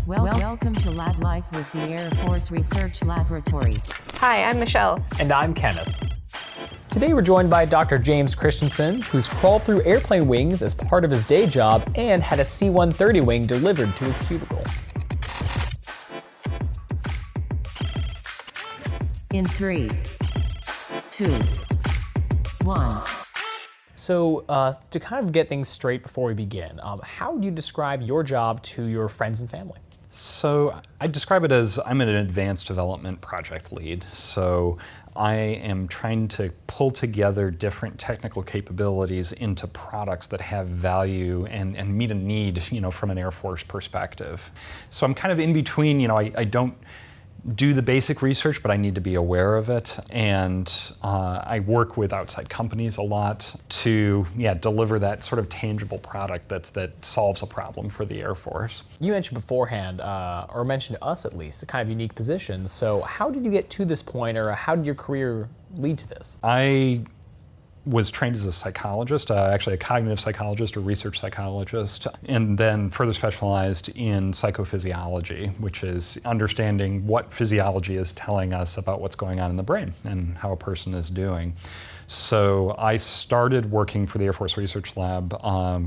Welcome to Lab Life with the Air Force Research Laboratory. Hi, I'm Michelle. And I'm Kenneth. Today we're joined by Dr. James Christensen, who's crawled through airplane wings as part of his day job and had a C-130 wing delivered to his cubicle. In 3, 2, 1. So to kind of get things straight before we begin, how would you describe your job to your friends and family? So I describe it as I'm an advanced development project lead. So I am trying to pull together different technical capabilities into products that have value and meet a need, from an Air Force perspective. So I'm kind of in between, I don't do the basic research, but I need to be aware of it. And I work with outside companies a lot to deliver that sort of tangible product that solves a problem for the Air Force. You mentioned beforehand, or mentioned to us at least, a kind of unique position. So how did you get to this point, or how did your career lead to this? I was trained as a psychologist, actually a cognitive psychologist or research psychologist, and then further specialized in psychophysiology, which is understanding what physiology is telling us about what's going on in the brain and how a person is doing. So I started working for the Air Force Research Lab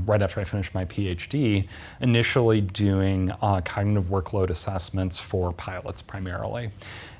right after I finished my PhD, initially doing cognitive workload assessments for pilots primarily.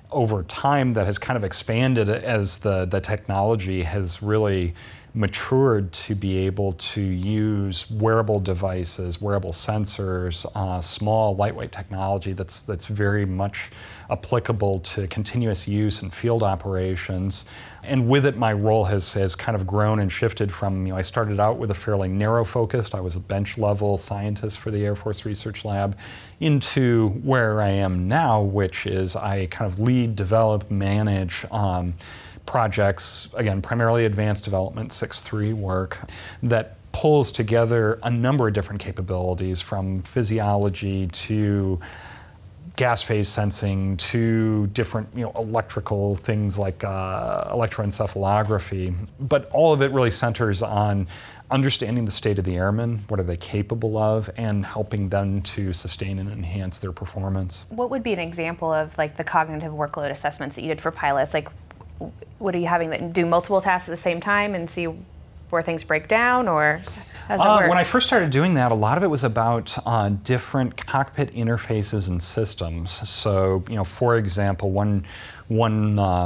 Over time, that has kind of expanded as the technology has really matured to be able to use wearable devices, wearable sensors, small, lightweight technology that's very much applicable to continuous use and field operations. And with it, my role has kind of grown and shifted from, I started out with a fairly narrow focus. I was a bench level scientist for the Air Force Research Lab, into where I am now, which is I kind of lead, develop, manage projects, again, primarily advanced development 6.3 work that pulls together a number of different capabilities, from physiology to gas phase sensing to different electrical things like electroencephalography. But all of it really centers on understanding the state of the airmen, what are they capable of, and helping them to sustain and enhance their performance. What would be an example of the cognitive workload assessments that you did for pilots? What are you having them do multiple tasks at the same time and see where things break down, or how does it work? When I first started doing that, a lot of it was about different cockpit interfaces and systems. So, for example, one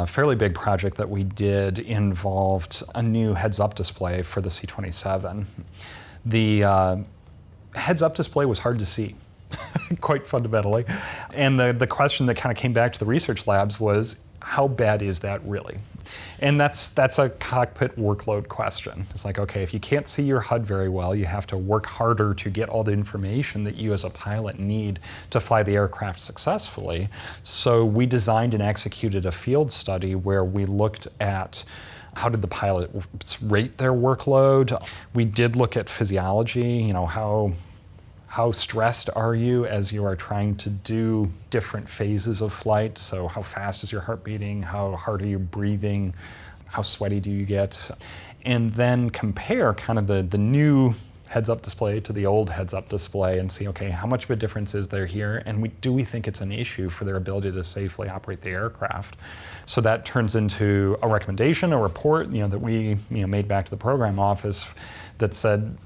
fairly big project that we did involved a new heads-up display for the C-27. The heads-up display was hard to see, quite fundamentally. And the question that kind of came back to the research labs was, how bad is that really? And that's a cockpit workload question. It's like, okay, if you can't see your HUD very well, you have to work harder to get all the information that you as a pilot need to fly the aircraft successfully. So we designed and executed a field study where we looked at how did the pilots rate their workload. We did look at physiology, how stressed are you as you are trying to do different phases of flight? So how fast is your heart beating? How hard are you breathing? How sweaty do you get? And then compare kind of the new heads-up display to the old heads-up display and see, okay, how much of a difference is there here? And do we think it's an issue for their ability to safely operate the aircraft? So that turns into a recommendation, a report, that we made back to the program office that said,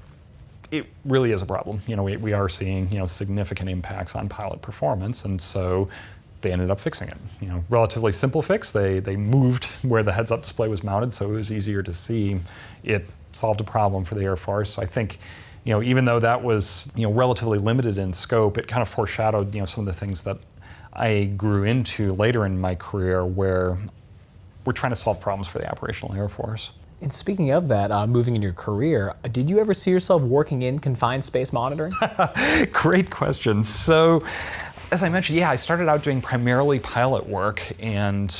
it really is a problem. We are seeing, significant impacts on pilot performance, and so they ended up fixing it. Relatively simple fix. They moved where the heads-up display was mounted, so it was easier to see. It solved a problem for the Air Force. I think, even though that was, relatively limited in scope, it kind of foreshadowed, some of the things that I grew into later in my career, where we're trying to solve problems for the operational Air Force. And speaking of that, moving in your career, did you ever see yourself working in confined space monitoring? Great question. So, as I mentioned, I started out doing primarily pilot work, and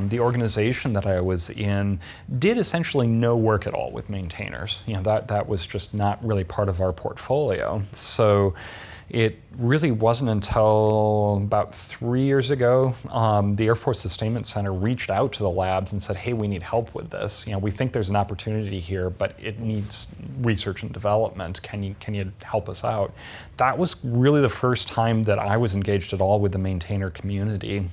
the organization that I was in did essentially no work at all with maintainers. That was just not really part of our portfolio. So, It really wasn't until about 3 years ago, the Air Force Sustainment Center reached out to the labs and said, hey, we need help with this. We think there's an opportunity here, but it needs research and development. Can you help us out? That was really the first time that I was engaged at all with the maintainer community.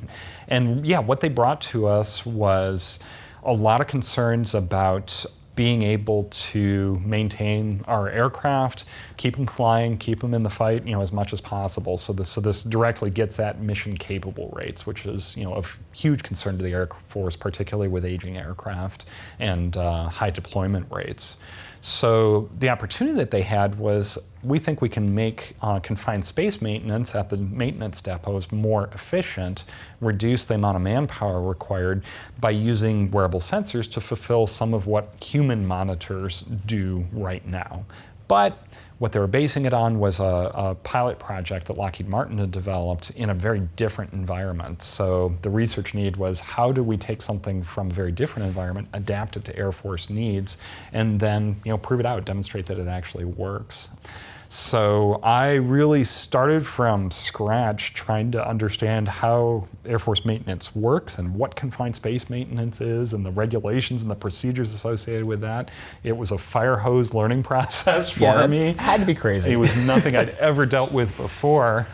And yeah, what they brought to us was a lot of concerns about being able to maintain our aircraft, keep them flying, keep them in the fight, as much as possible. So this directly gets at mission capable rates, which is, of huge concern to the Air Force, particularly with aging aircraft and high deployment rates. So the opportunity that they had was, we think we can make confined space maintenance at the maintenance depots more efficient, reduce the amount of manpower required by using wearable sensors to fulfill some of what human monitors do right now. But what they were basing it on was a pilot project that Lockheed Martin had developed in a very different environment. So the research need was, how do we take something from a very different environment, adapt it to Air Force needs, and then prove it out, demonstrate that it actually works. So I really started from scratch trying to understand how Air Force maintenance works and what confined space maintenance is and the regulations and the procedures associated with that. It was a fire hose learning process for me. It had to be crazy. It was nothing I'd ever dealt with before.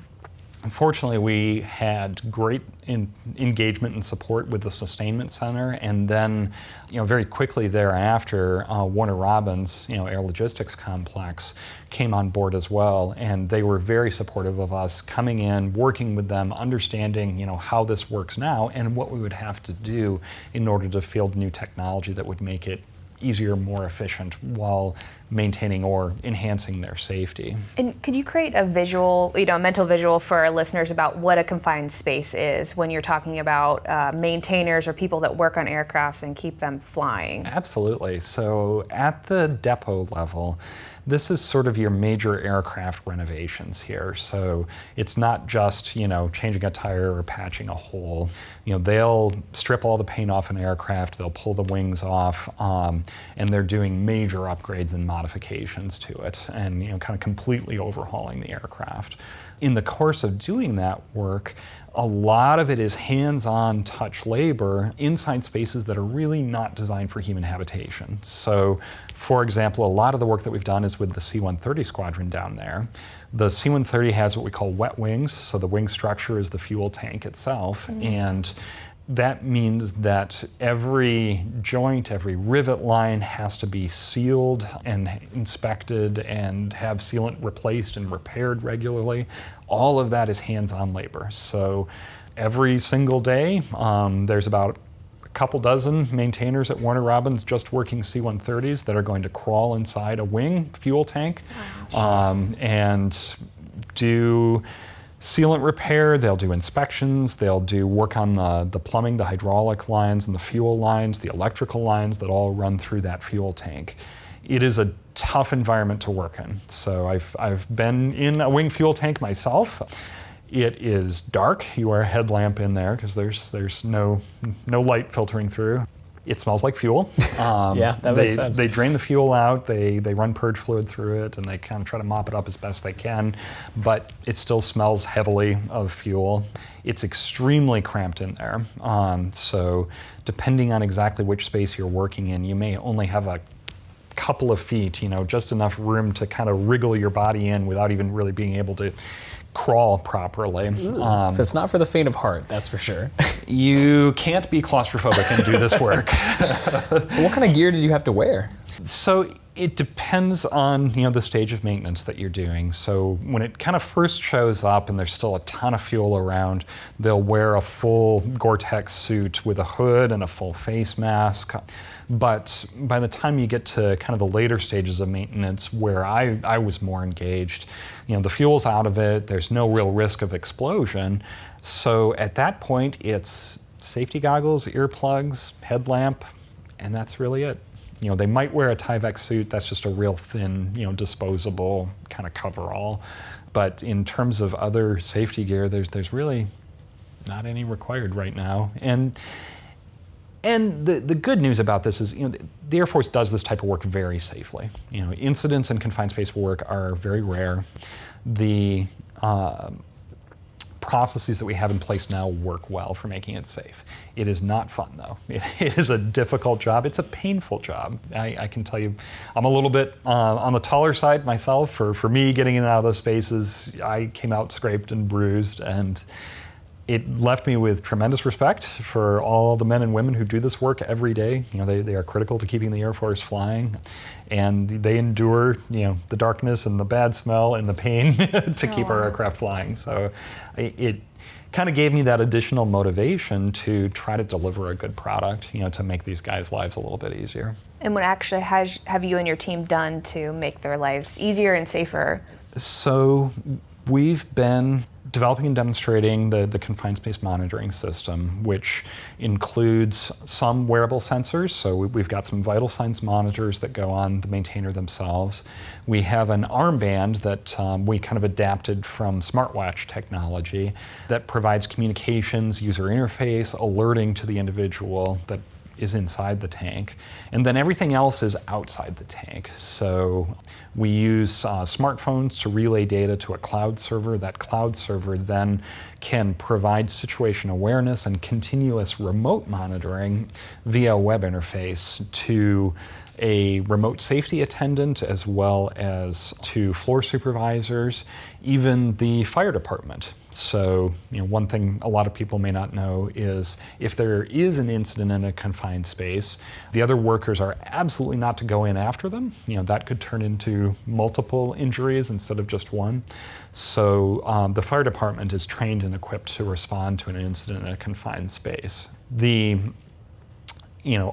Unfortunately, we had great engagement and support with the Sustainment Center, and then, very quickly thereafter, Warner Robins, Air Logistics Complex, came on board as well, and they were very supportive of us coming in, working with them, understanding, how this works now, and what we would have to do in order to field new technology that would make it easier, more efficient, while maintaining or enhancing their safety. And could you create a visual, a mental visual for our listeners about what a confined space is when you're talking about maintainers or people that work on aircrafts and keep them flying? Absolutely. So at the depot level, this is sort of your major aircraft renovations here. So it's not just, changing a tire or patching a hole. They'll strip all the paint off an aircraft, they'll pull the wings off, and they're doing major upgrades and modifications to it, and kind of completely overhauling the aircraft. In the course of doing that work, a lot of it is hands-on touch labor inside spaces that are really not designed for human habitation. So, for example, a lot of the work that we've done is with the C-130 squadron down there. The C-130 has what we call wet wings, so the wing structure is the fuel tank itself, and that means that every joint, every rivet line has to be sealed and inspected and have sealant replaced and repaired regularly. All of that is hands-on labor. So every single day, there's about a couple dozen maintainers at Warner Robins just working C-130s that are going to crawl inside a wing fuel tank and do sealant repair. They'll do inspections, they'll do work on the plumbing, the hydraulic lines and the fuel lines, the electrical lines that all run through that fuel tank. It is a tough environment to work in. So I've been in a wing fuel tank myself. It is dark. You wear a headlamp in there because there's no light filtering through. It smells like fuel. Yeah, that makes sense. They drain the fuel out, they run purge fluid through it, and they kind of try to mop it up as best they can, but it still smells heavily of fuel. It's extremely cramped in there. So depending on exactly which space you're working in, you may only have a couple of feet, just enough room to kind of wriggle your body in without even really being able to crawl properly. So it's not for the faint of heart, that's for sure. You can't be claustrophobic and do this work. What kind of gear did you have to wear? So it depends on the stage of maintenance that you're doing. So when it kind of first shows up and there's still a ton of fuel around, they'll wear a full Gore-Tex suit with a hood and a full face mask. But by the time you get to kind of the later stages of maintenance where I was more engaged, the fuel's out of it, there's no real risk of explosion. So at that point, it's safety goggles, earplugs, headlamp, and that's really it. They might wear a Tyvek suit, that's just a real thin, disposable kind of coverall. But in terms of other safety gear, there's really not any required right now. And the good news about this is, the Air Force does this type of work very safely. Incidents in confined space work are very rare. The processes that we have in place now work well for making it safe. It is not fun, though. It is a difficult job. It's a painful job. I can tell you, I'm a little bit on the taller side myself. For me, getting in and out of those spaces, I came out scraped and bruised, and it left me with tremendous respect for all the men and women who do this work every day. You know, they are critical to keeping the Air Force flying, and they endure, you know, the darkness and the bad smell and the pain to keep our aircraft flying. So it kind of gave me that additional motivation to try to deliver a good product, you know, to make these guys' lives a little bit easier. And what actually have you and your team done to make their lives easier and safer? So we've been developing and demonstrating the confined space monitoring system, which includes some wearable sensors. So we've got some vital signs monitors that go on the maintainer themselves. We have an armband that we kind of adapted from smartwatch technology that provides communications, user interface, alerting to the individual that is inside the tank, and then everything else is outside the tank. So we use smartphones to relay data to a cloud server. That cloud server then can provide situation awareness and continuous remote monitoring via a web interface to a remote safety attendant, as well as to floor supervisors, even the fire department. So, you know, one thing a lot of people may not know is if there is an incident in a confined space, the other workers are absolutely not to go in after them. You know, that could turn into multiple injuries instead of just one. So the fire department is trained and equipped to respond to an incident in a confined space. The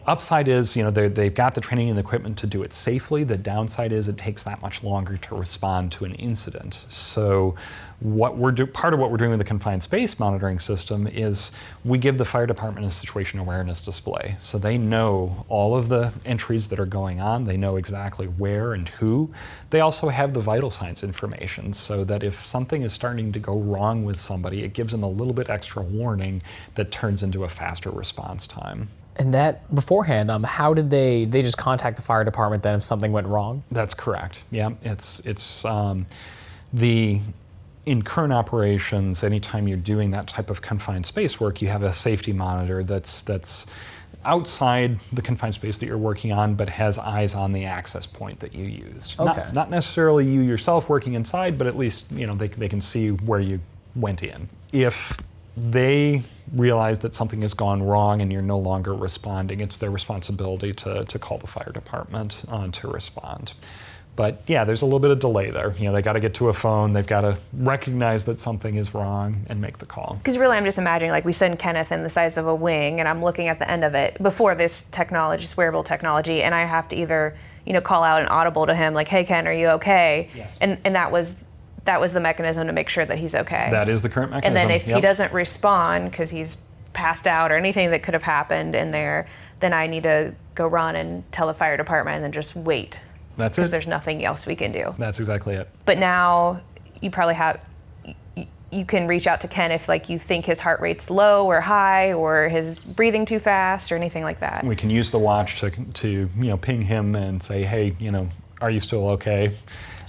upside is, they've got the training and the equipment to do it safely. The downside is it takes that much longer to respond to an incident. So part of what we're doing with the confined space monitoring system is we give the fire department a situation awareness display. So they know all of the entries that are going on. They know exactly where and who. They also have the vital signs information so that if something is starting to go wrong with somebody, it gives them a little bit extra warning that turns into a faster response time. And that beforehand, how did they just contact the fire department then if something went wrong? That's correct. Yeah, in current operations, anytime you're doing that type of confined space work, you have a safety monitor that's outside the confined space that you're working on, but has eyes on the access point that you used. Okay. Not necessarily you yourself working inside, but at least they can see where you went in. If they realize that something has gone wrong and you're no longer responding, it's their responsibility to call the fire department to respond. But yeah, there's a little bit of delay there. They got to get to a phone, they've got to recognize that something is wrong and make the call. Because really I'm just imagining, like we send Kenneth in the size of a wing and I'm looking at the end of it before this technology, this wearable technology, and I have to either, call out an audible to him like, hey Ken, are you okay? Yes. And that was the mechanism to make sure that he's okay. That is the current mechanism. And then if he doesn't respond because he's passed out or anything that could have happened in there, then I need to go run and tell the fire department and then just wait. That's it. Because there's nothing else we can do. That's exactly it. But now you probably you can reach out to Ken if you think his heart rate's low or high or his breathing too fast or anything like that. We can use the watch to ping him and say, hey, are you still okay?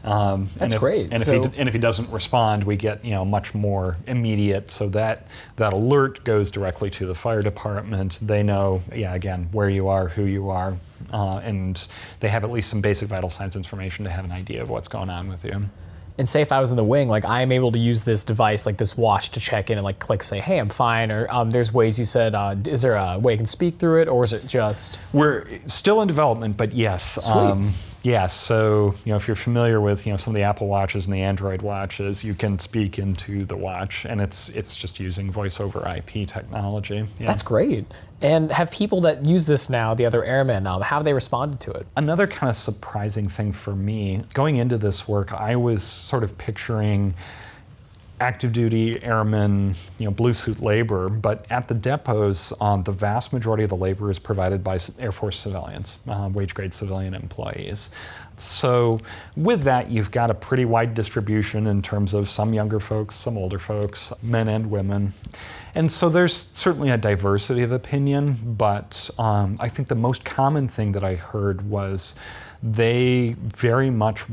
That's great. And if he doesn't respond, we get much more immediate. So that alert goes directly to the fire department. They know, again, where you are, who you are, and they have at least some basic vital signs information to have an idea of what's going on with you. And say if I was in the wing, I am able to use this device, this watch, to check in and click, say, hey, I'm fine. Or there's ways you said, is there a way I can speak through it, or is it just? We're still in development, but yes. Sweet. Yes, so if you're familiar with some of the Apple Watches and the Android watches, you can speak into the watch, and it's just using voice over IP technology. Yeah. That's great. And have people that use this now, the other airmen, how have they responded to it? Another kind of surprising thing for me, going into this work, I was sort of picturing active duty airmen, blue suit labor, but at the depots, the vast majority of the labor is provided by Air Force civilians, wage grade civilian employees. So with that, you've got a pretty wide distribution in terms of some younger folks, some older folks, men and women. And so there's certainly a diversity of opinion, but I think the most common thing that I heard was they very much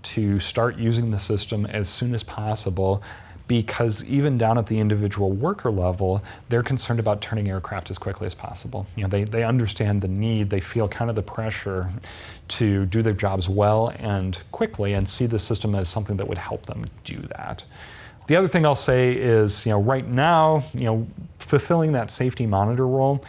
to start using the system as soon as possible, because even down at the individual worker level, they're concerned about turning aircraft as quickly as possible. They understand the need, they feel kind of the pressure to do their jobs well and quickly, and see the system as something that would help them do that. The other thing I'll say is, right now, fulfilling that safety monitor role,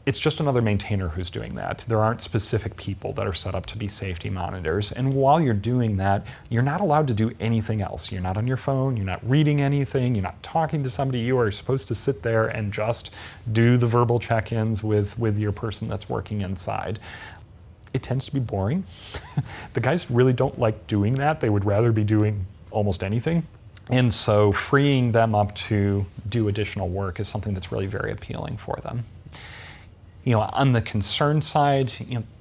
it's just another maintainer who's doing that. There aren't specific people that are set up to be safety monitors. And while you're doing that, you're not allowed to do anything else. You're not on your phone, you're not reading anything, you're not talking to somebody. You are supposed to sit there and just do the verbal check-ins with your person that's working inside. It tends to be boring. The guys really don't like doing that. They would rather be doing almost anything. And so freeing them up to do additional work is something that's really very appealing for them. On the concern side,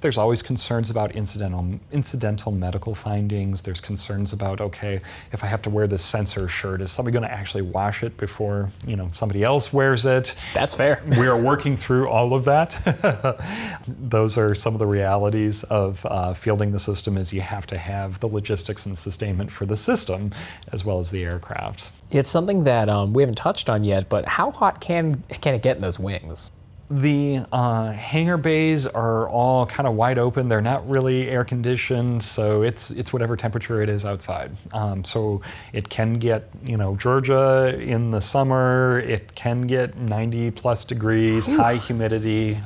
there's always concerns about incidental medical findings. There's concerns about, okay, if I have to wear this sensor shirt, is somebody going to actually wash it before, somebody else wears it? That's fair. We are working through all of that. Those are some of the realities of fielding the system, is you have to have the logistics and sustainment for the system as well as the aircraft. It's something that we haven't touched on yet, but how hot can it get in those wings? The hangar bays are all kind of wide open. They're not really air conditioned, so it's whatever temperature it is outside. So it can get, Georgia in the summer, it can get 90 plus degrees, high humidity.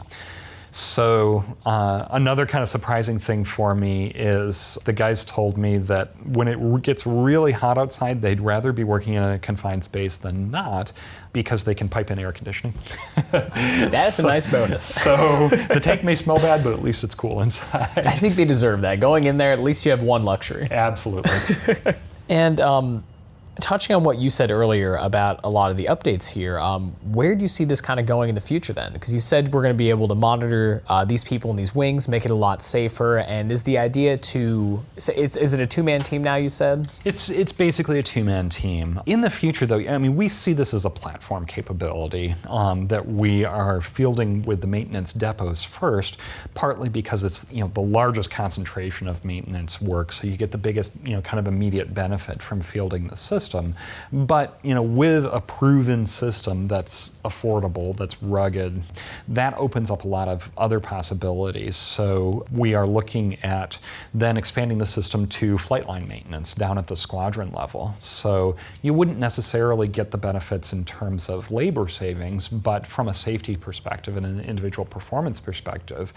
So another kind of surprising thing for me is the guys told me that when it gets really hot outside, they'd rather be working in a confined space than not, because they can pipe in air conditioning. That's a nice bonus. So the tank may smell bad, but at least it's cool inside. I think they deserve that. Going in there, at least you have one luxury. Absolutely. And touching on what you said earlier about a lot of the updates here, where do you see this kind of going in the future then? Because you said we're going to be able to monitor these people in these wings, make it a lot safer. And is the idea to, is it a two-man team now, you said? It's basically a two-man team. In the future though, we see this as a platform capability that we are fielding with the maintenance depots first, partly because it's the largest concentration of maintenance work, so you get the biggest kind of immediate benefit from fielding the system. But with a proven system that's affordable, that's rugged, that opens up a lot of other possibilities. So we are looking at then expanding the system to flight line maintenance down at the squadron level. So you wouldn't necessarily get the benefits in terms of labor savings, but from a safety perspective and an individual performance perspective,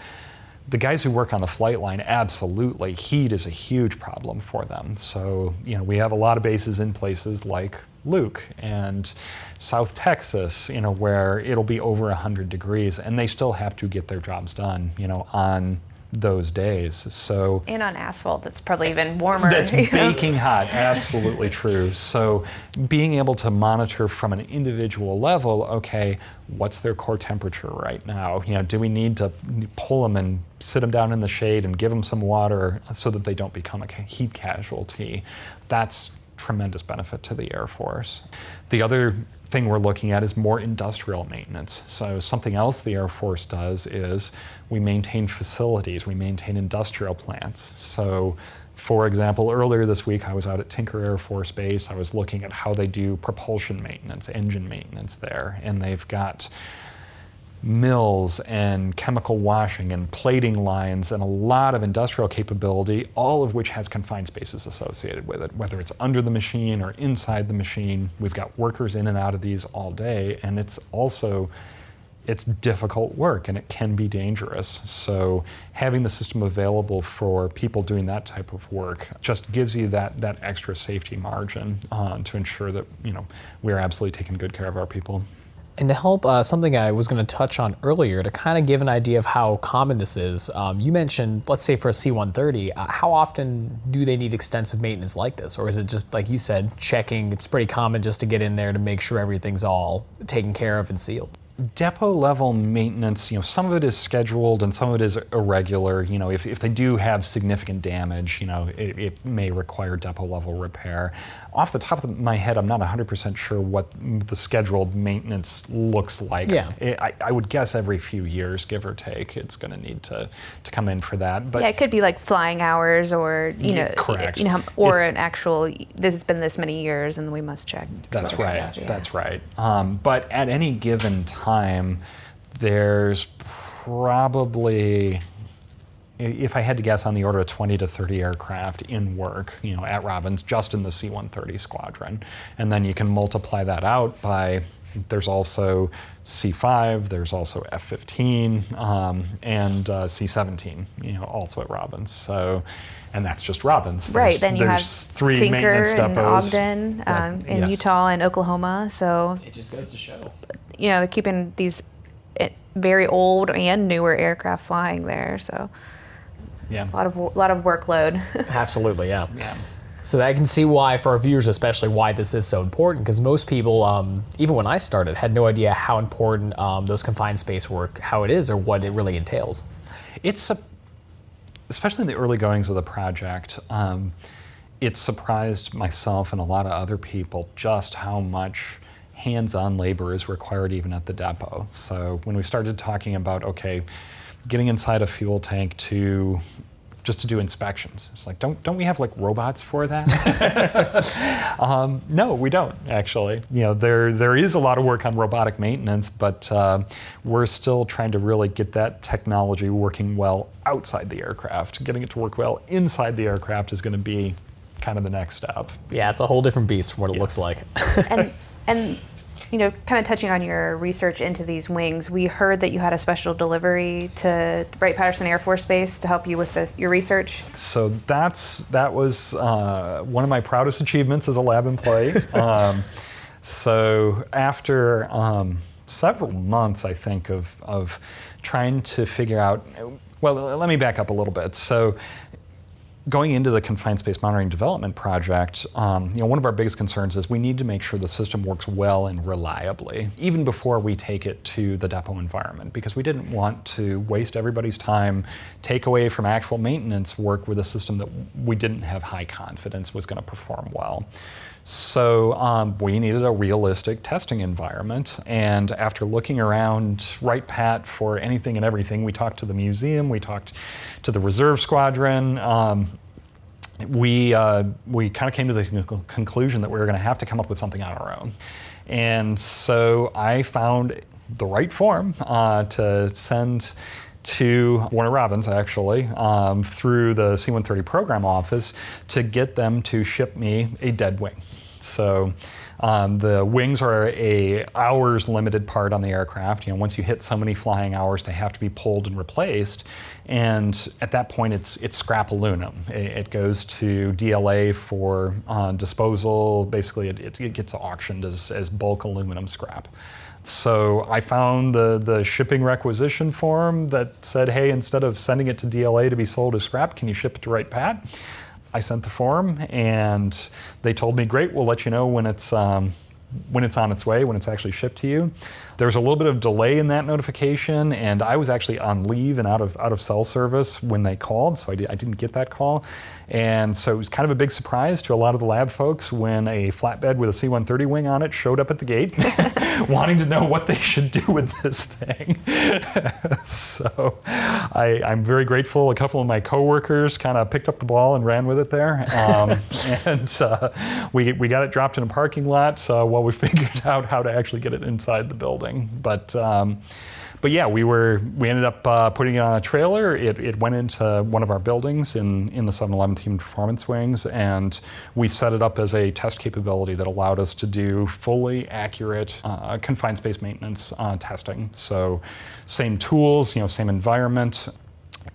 the guys who work on the flight line, absolutely, heat is a huge problem for them. So, we have a lot of bases in places like Luke and South Texas, where it'll be over 100 degrees, and they still have to get their jobs done, on those days. So And on asphalt, that's probably even warmer. That's baking hot, absolutely true. So being able to monitor from an individual level, okay, what's their core temperature right now? Do we need to pull them and sit them down in the shade and give them some water so that they don't become a heat casualty? That's tremendous benefit to the Air Force. The other thing we're looking at is more industrial maintenance. So something else the Air Force does is we maintain facilities, we maintain industrial plants. So for example, earlier this week I was out at Tinker Air Force Base. I was looking at how they do propulsion maintenance, engine maintenance there, and they've got mills and chemical washing and plating lines and a lot of industrial capability, all of which has confined spaces associated with it, whether it's under the machine or inside the machine. We've got workers in and out of these all day, and it's difficult work and it can be dangerous. So having the system available for people doing that type of work just gives you that extra safety margin to ensure that we're absolutely taking good care of our people. And to help, something I was going to touch on earlier, to kind of give an idea of how common this is, you mentioned, let's say for a C-130, how often do they need extensive maintenance like this? Or is it just, like you said, checking, it's pretty common just to get in there to make sure everything's all taken care of and sealed? Depot level maintenance, some of it is scheduled and some of it is irregular. If they do have significant damage, it may require depot level repair. Off the top of my head, I'm not 100% sure what the scheduled maintenance looks like. Yeah. I would guess every few years, give or take, it's going to need to come in for that. But yeah, it could be like flying hours, or correct. Or an actual. This has been this many years, and we must check. That's sort of right. stuff, yeah. That's right. But at any given time, there's probably, if I had to guess, on the order of 20 to 30 aircraft in work, at Robins, just in the C-130 squadron. And then you can multiply that out by, there's also C-5, there's also F-15, and C-17, also at Robins. So, and that's just Robins. Right, then you have there's 3 Tinker maintenance and depots. Ogden, in yes. Utah and Oklahoma. So It just goes to show. keeping these very old and newer aircraft flying there. So Yeah. a lot of workload. Absolutely, yeah. So I can see why, for our viewers especially, why this is so important, because most people, even when I started, had no idea how important those confined space work, how it is, or what it really entails. Especially in the early goings of the project, it surprised myself and a lot of other people just how much hands-on labor is required even at the depot. So when we started talking about, okay, getting inside a fuel tank just to do inspections, it's like, don't we have like robots for that? No, we don't actually. There is a lot of work on robotic maintenance, but we're still trying to really get that technology working well outside the aircraft. Getting it to work well inside the aircraft is going to be kind of the next step. Yeah, it's a whole different beast from what it looks like. and kind of touching on your research into these wings, we heard that you had a special delivery to Wright-Patterson Air Force Base to help you with your research. So that was one of my proudest achievements as a lab employee. So after several months, I think, of trying to figure out, well, let me back up a little bit. So going into the Confined Space Monitoring Development Project, one of our biggest concerns is we need to make sure the system works well and reliably, even before we take it to the depot environment, because we didn't want to waste everybody's time, take away from actual maintenance work with a system that we didn't have high confidence was going to perform well. So we needed a realistic testing environment, and after looking around Wright-Pat for anything and everything, we talked to the museum, we talked to the reserve squadron. We kind of came to the conclusion that we were going to have to come up with something on our own. And so I found the right form to send to Warner Robins, actually, through the C-130 program office to get them to ship me a dead wing. So the wings are a hours limited part on the aircraft. Once you hit so many flying hours, they have to be pulled and replaced. And at that point, it's scrap aluminum. It goes to DLA for disposal. Basically, it gets auctioned as bulk aluminum scrap. So I found the shipping requisition form that said, hey, instead of sending it to DLA to be sold as scrap, can you ship it to Wright-Pat? I sent the form, and they told me, great, we'll let you know when it's on its way, when it's actually shipped to you. There was a little bit of delay in that notification, and I was actually on leave and out of cell service when they called, so I didn't get that call. And so it was kind of a big surprise to a lot of the lab folks when a flatbed with a C-130 wing on it showed up at the gate, wanting to know what they should do with this thing. So I'm very grateful. A couple of my coworkers kind of picked up the ball and ran with it there. And we got it dropped in a parking lot while we figured out how to actually get it inside the building. But yeah, we ended up putting it on a trailer. It went into one of our buildings in the 711th Human Performance Wings, and we set it up as a test capability that allowed us to do fully accurate confined space maintenance testing. So same tools, same environment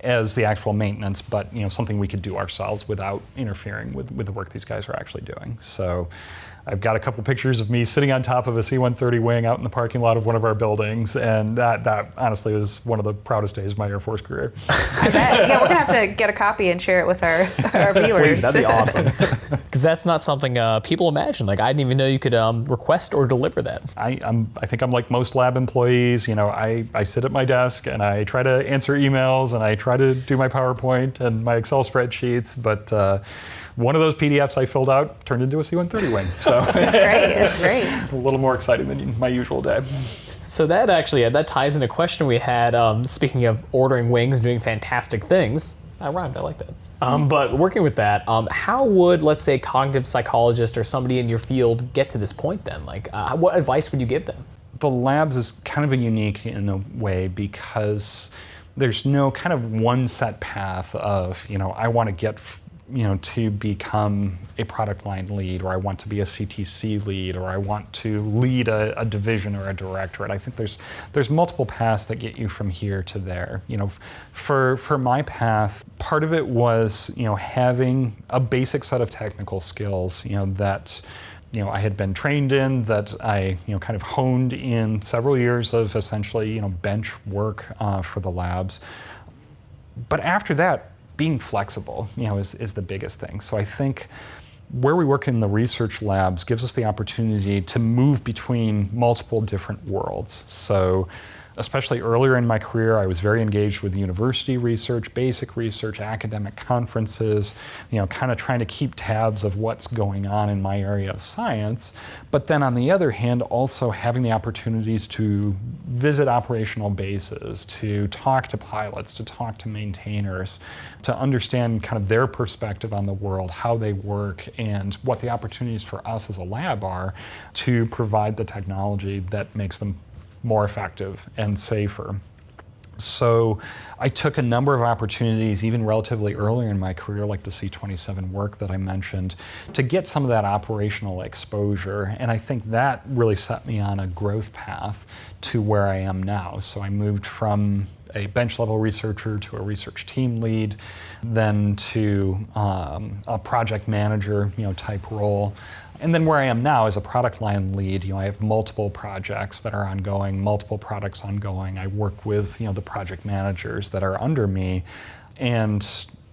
as the actual maintenance, but something we could do ourselves without interfering with the work these guys are actually doing. So I've got a couple pictures of me sitting on top of a C-130 wing out in the parking lot of one of our buildings, and that honestly was one of the proudest days of my Air Force career. I bet. Yeah, we're gonna have to get a copy and share it with our viewers. Please, that'd be awesome. Because that's not something people imagine. Like, I didn't even know you could request or deliver that. I think I'm like most lab employees. I sit at my desk and I try to answer emails and I try to do my PowerPoint and my Excel spreadsheets, but one of those PDFs I filled out turned into a C-130 wing. So It's great. It's great. a little more exciting than my usual day. So that ties in a question we had, speaking of ordering wings, doing fantastic things. I rhymed, I like that. But working with that, how would, let's say, a cognitive psychologist or somebody in your field get to this point then? Like, what advice would you give them? The labs is kind of a unique in a way because there's no kind of one set path of, I want to get to become a product line lead, or I want to be a CTC lead, or I want to lead a division or a directorate. I think there's multiple paths that get you from here to there. For my path, part of it was having a basic set of technical skills that I had been trained in, that I kind of honed in several years of essentially bench work for the labs. But after that, being flexible, is the biggest thing. So I think where we work in the research labs gives us the opportunity to move between multiple different worlds. So especially earlier in my career, I was very engaged with university research, basic research, academic conferences, kind of trying to keep tabs of what's going on in my area of science. But then on the other hand, also having the opportunities to visit operational bases, to talk to pilots, to talk to maintainers, to understand kind of their perspective on the world, how they work, and what the opportunities for us as a lab are to provide the technology that makes them more effective and safer. So I took a number of opportunities, even relatively earlier in my career, like the C-27 work that I mentioned, to get some of that operational exposure. And I think that really set me on a growth path to where I am now. So I moved from a bench level researcher to a research team lead, then to a project manager type role. And then where I am now is a product line lead. I have multiple projects that are ongoing, multiple products ongoing. I work with the project managers that are under me and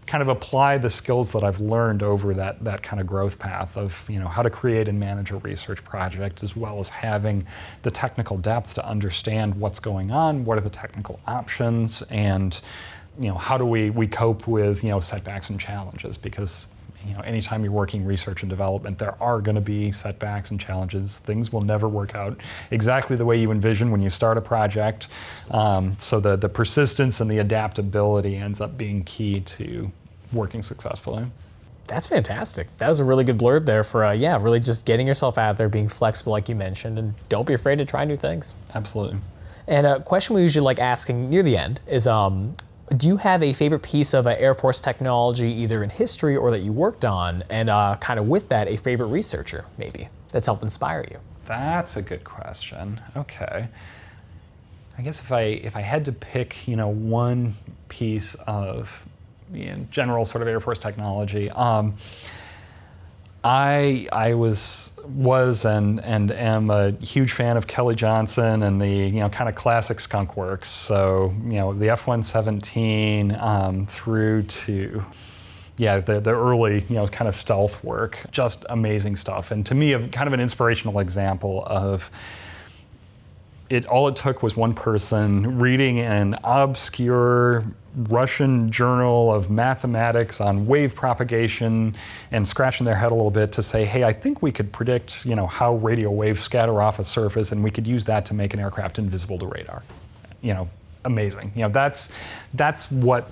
kind of apply the skills that I've learned over that kind of growth path of how to create and manage a research project, as well as having the technical depth to understand what's going on, what are the technical options, and how do we cope with setbacks and challenges, because anytime you're working research and development, there are going to be setbacks and challenges. Things will never work out exactly the way you envision when you start a project. So the persistence and the adaptability ends up being key to working successfully. That's fantastic. That was a really good blurb there for, really just getting yourself out there, being flexible like you mentioned, and don't be afraid to try new things. Absolutely. And a question we usually like asking near the end is, do you have a favorite piece of Air Force technology, either in history or that you worked on, and kind of with that, a favorite researcher, maybe, that's helped inspire you? That's a good question. Okay. I guess if I had to pick, one piece of general sort of Air Force technology, I was and am a huge fan of Kelly Johnson and the kind of classic skunk works. So the F-117 through to the early kind of stealth work, just amazing stuff. And to me, kind of an inspirational example of all it took was one person reading an obscure Russian journal of mathematics on wave propagation and scratching their head a little bit to say, hey, I think we could predict, how radio waves scatter off a surface, and we could use that to make an aircraft invisible to radar. Amazing. That's what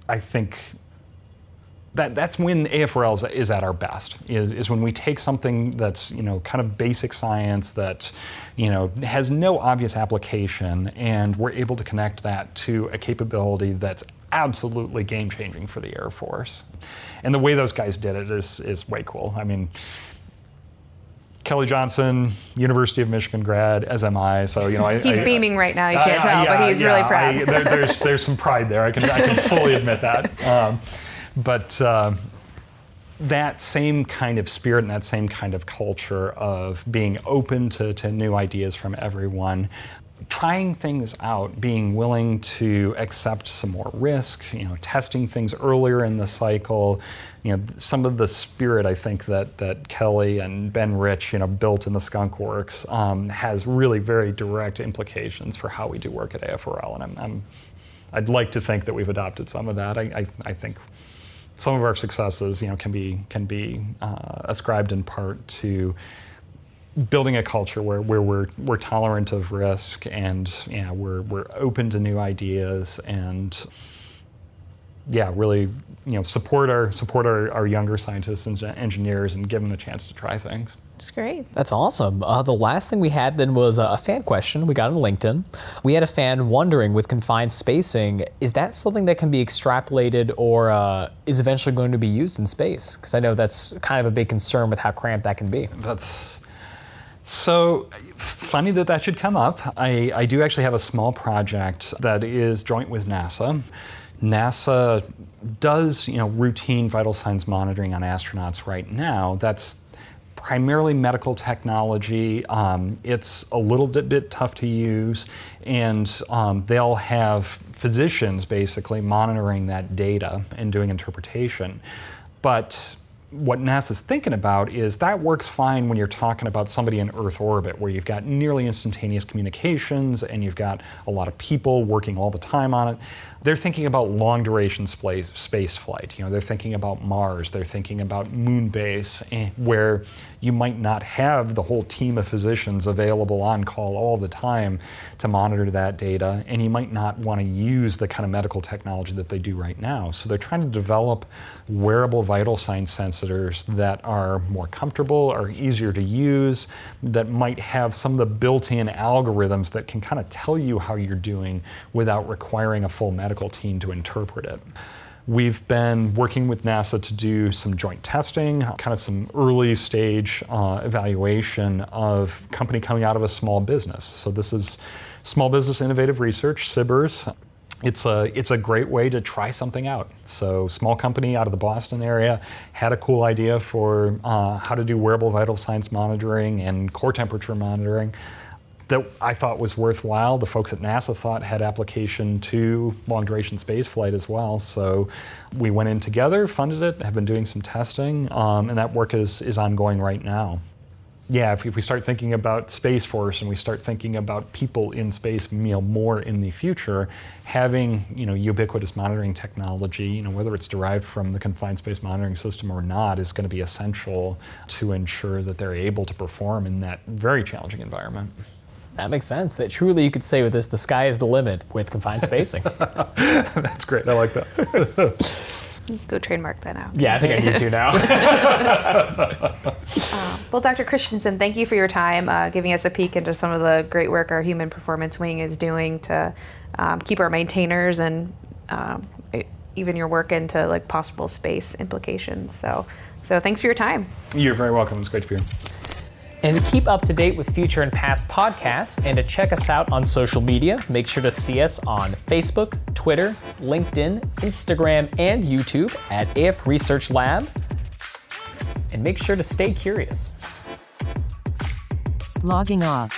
I think. That's when AFRL is at our best, is when we take something that's kind of basic science that has no obvious application, and we're able to connect that to a capability that's absolutely game-changing for the Air Force. And the way those guys did it is way cool. I mean, Kelly Johnson, University of Michigan grad, as am I. So he's beaming right now. You can't tell, but he's really proud. There's some pride there. I can fully admit that. But that same kind of spirit and that same kind of culture of being open to new ideas from everyone, trying things out, being willing to accept some more risk, testing things earlier in the cycle. Some of the spirit I think that Kelly and Ben Rich, built in the Skunk Works has really very direct implications for how we do work at AFRL, and I'd like to think that we've adopted some of that. I think some of our successes, can be ascribed in part to building a culture where we're tolerant of risk, and we're open to new ideas, and really support our younger scientists and engineers and give them the chance to try things. It's great. That's awesome. The last thing we had then was a fan question we got on LinkedIn. We had a fan wondering, with confined spacing, is that something that can be extrapolated or is eventually going to be used in space? Because I know that's kind of a big concern with how cramped that can be. That's so funny that should come up. I do actually have a small project that is joint with NASA. NASA does routine vital signs monitoring on astronauts right now. That's primarily medical technology. It's a little bit tough to use, and they'll have physicians basically monitoring that data and doing interpretation. But what NASA's thinking about is that works fine when you're talking about somebody in Earth orbit, where you've got nearly instantaneous communications and you've got a lot of people working all the time on it. They're thinking about long duration space flight. They're thinking about Mars. They're thinking about moon base, where you might not have the whole team of physicians available on call all the time to monitor that data, and you might not want to use the kind of medical technology that they do right now. So they're trying to develop wearable vital sign sensors that are more comfortable, are easier to use, that might have some of the built-in algorithms that can kind of tell you how you're doing without requiring a full medical team to interpret it. We've been working with NASA to do some joint testing, kind of some early stage evaluation of a company coming out of a small business. So this is Small Business Innovative Research, SBIRS. It's a great way to try something out. So small company out of the Boston area had a cool idea for how to do wearable vital signs monitoring and core temperature monitoring that I thought was worthwhile. The folks at NASA thought had application to long duration space flight as well. So we went in together, funded it, have been doing some testing, and that work is ongoing right now. Yeah, if we start thinking about Space Force and we start thinking about people in space more in the future, having ubiquitous monitoring technology, whether it's derived from the Confined Space Monitoring System or not, is going to be essential to ensure that they're able to perform in that very challenging environment. That makes sense. That truly you could say with this, the sky is the limit with confined spacing. That's great. I like that. Go trademark that out. Yeah, I think I need to now. Well, Dr. Christensen, thank you for your time, giving us a peek into some of the great work our Human Performance Wing is doing to keep our maintainers and even your work into possible space implications. So thanks for your time. You're very welcome. It's great to be here. And to keep up to date with future and past podcasts and to check us out on social media, make sure to see us on Facebook, Twitter, LinkedIn, Instagram, and YouTube at AF Research Lab. And make sure to stay curious. Logging off.